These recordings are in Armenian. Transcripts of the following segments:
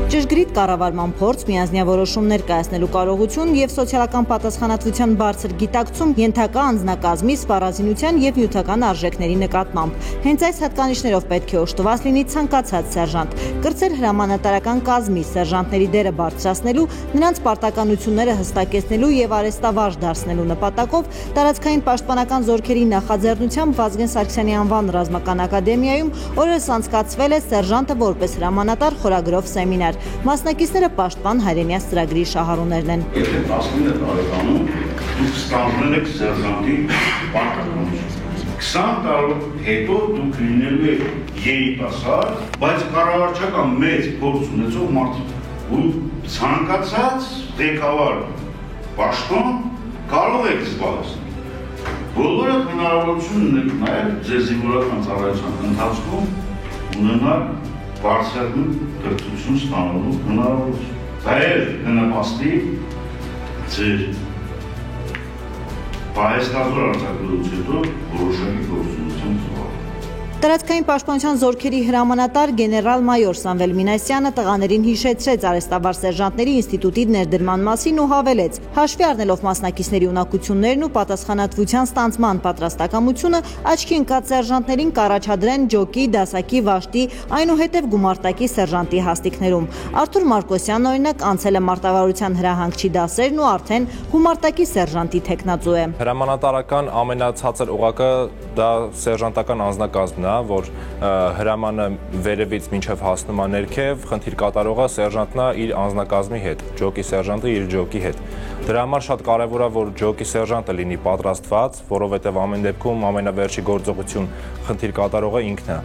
Ճշգրիտ կառավարման փորձ, միանձնյա ներկայացնելու կարողություն եւ սոցիալական պատասխանատվության բարձր գիտակցում ենթակա անձնակազմի սպառազինության եւ նյութական արժեքների նկատմամբ։ Հենց այս հատկանիշներով պետք է օժտված լինի ցանկացած սերժանտ։ Կրտսեր հրամանատարական կազմի սերժանտների դերը բարձրացնելու, նրանց պարտականությունները հստակեցնելու եւ արեստավարժ դարձնելու նպատակով տարածքային պաշտպանական զորքերի նախաձեռնությամբ Վազգեն Սարգսյանի անվան ռազմական ակադեմիայում օրերս անցկացվել է սերժանտը որպես հրամանատար խորագրով սեմինար։ Մասնակիցները պաշտպան հայրենյաց ծրագրի շահառուներն են։ Եթե 19 տարեկանում դուք ստանձնել եք սերժանտի պարտականություն, 20 տարի հետո դուք լինելու եք երիտասարդ, բայց կառավարչական մեծ փորձ ունեցող մարդիկ, ու ցանկացած ղեկավար պաշտոն կարող եք զբաղեցնել։ Բոլորը հնարավորություն ունեք նաև ձեր զինվորական ծառայության ընթացքում ունենալ բարձրագույն կրթություն ստանալու հնարավորություն։ Դա է կնպաստի ձեր պահեստավոր արձակուրդից հետո որոշակի գործունեություն զբաղել։ Տարածքային պաշտպանության զորքերի հրամանատար գեներալ-մայոր Սամվել Մինասյանը տղաներին հիշեցրեց արեստավար սերժանտների ինստիտուտի ներդրման մասին ու հավելեց. հաշվի առնելով մասնակիցների ունակություններն ու պատասխանատվության ստանձնման պատրաստակամությունը, աչքի ընկած սերժանտներին կառաջադրեն ջոկի, դասակի, վաշտի, այնուհետև գումարտակի սերժանտի հաստիքներում։ Արթուր Մարկոսյանն օրինակ անցել է մարտավարության հրահանգչի դասերն ու արդեն գումարտակի սերժանտի թեկնածու է։ Հրամանատարական ամենացածր օղակը դա սերժանտական անձնակազմն է, որ հրամանը վերևից մինչև հասնում է ներքև, խնդիր կատարողը սերժանտն է իր անձնակազմի հետ, ջոկի սերժանտը իր ջոկի հետ։ Դրա համար շատ կարևոր է, որ ջոկի սերժանտը լինի պատրաստված, որովհետև ամեն դեպքում ամենավերջի գործողություն խնդիր կատարողը ինքն է։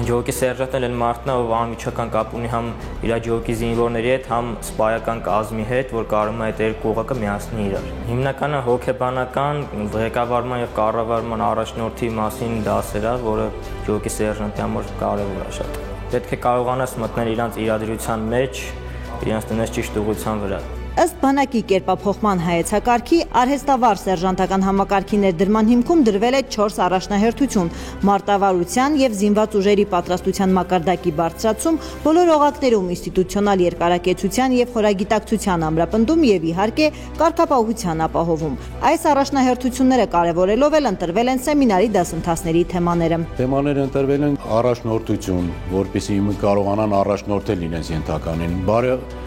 Ջոկի սերժանտն էլ մարդն է, ով անմիջական կապ ունի համ իր ջոկի զինվորների հետ, համ սպայական կազմի հետ, որ կարող է այդ երկու օղակը միացնել իրար։ Հիմնականը հոգեբանական, ղեկավարման եւ կառավարման առաջնորդի մասին դասեր է, որը ջոկի սերժանտի համար կարևոր է շատ։ Պետք է կարողանաս մտնել իրանց իրադրության մեջ, իրանց տնես ճիշտ ուղղության վրա։ Ըստ բանակի կերպափոխման հայեցակարգի արհեստավար սերժանտական համակարգի ներդրման հիմքում դրվել է 4 առաջնահերթություն՝ մարտավարության եւ զինված ուժերի պատրաստության մակարդակի բարձրացում, բոլոր օղակներում ինստիտուցիոնալ երկարակեցության եւ խորագիտակցության ամրապնդում եւ իհարկե կարգապահության ապահովում։ Այս առաջնահերթությունները կարևորելով էլ ընտրվել են սեմինարի դասընթացների թեմաները։ Թեմաները ընտրվել են առաջնորդություն, որպեսզի կարողանան առաջնորդել իրենց ենթականին,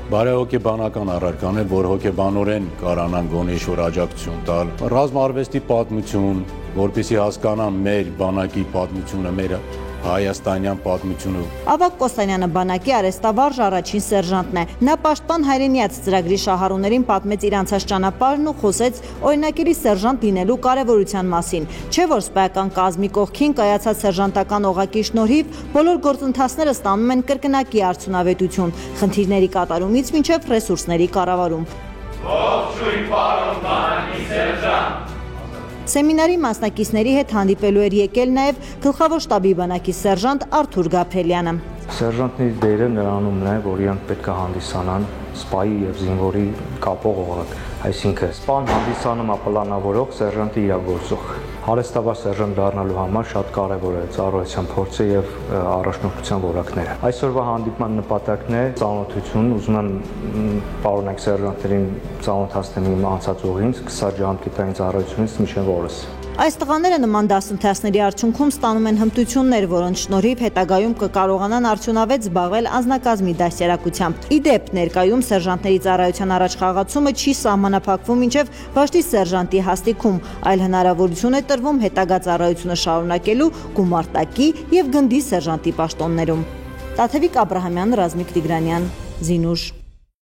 բարեհոգեբանական առարկան է, որ հոգեբանորեն կարողանան գոնե ինչ-որ աջակցություն տալ, ռազմարվեստի պատմություն, որպեսզի հասկանան մեր բանակի պատմությունը, մեր հայաստանյան պատմությունը։ Ավագ Կոստանյանը բանակի արեստավարժ առաջին սերժանտն է։ Նա պաշտպան հայրենյաց ծրագրի շահառուներին պատմեց իր անցած ճանապարհն ու խոսեց օրինակելի սերժանտ լինելու կարևորության մասին։ Չէ՞ որ սպայական կազմի կողքին կայացած սերժանտական օղակի շնորհիվ բոլոր գործընթացները ստանում են կրկնակի արդյունավետություն, խնդիրների կատարումից մինչև ռեսուրսների կառավարում։ Ողջույն, պարոն բանակի սերժանտ։ Սեմինարի մասնակիցների հետ հանդիպելու էր եկել նաև գլխավոր շտաբի բանակի սերժանտ Արթուր Գաբրելյանը։ Սերժանտների դերը նրանում է, որ իրանք պետք է հանդիսանան սպայի եւ զինվորի կապող օղակ, այսինքն սպան հանդիսանում է պլանավորող, սերժանտը իրագործող։ Արեստավար սերժանտ դառնալու համար շատ կարևոր է ծառայության փորձը եւ առաջնորդության որակները։ Այսօրվա հանդիպման նպատակն է ծանոթություն, ուզում եմ պարոնայք սերժանտներին ծանոթացնել իմ անցած ուղին, սկսած ժամկետային ծառայությունից մինչև օրս։ Այս տղաները նման դասընթացների արդյունքում ստանում են հմտություններ, որոնց շնորհիվ հետագայում կկարողանան արդյունավետ զբաղվել անձնակազմի դաստիարակությամբ։ Ի դեպ, ներկայում սերժանտների ծառայության առաջխաղացումը չի սահմանափակվում մինչև վաշտի սերժանտի հաստիքում, այլ հնարավորություն է տրվում հետագա ծառայությունը շարունակելու գումարտակի եւ գնդի սերժանտի պաշտոններում։ Տաթևիկ Աբրահամյան, Ռազմիկ Տիգրանյան, Զինուժ։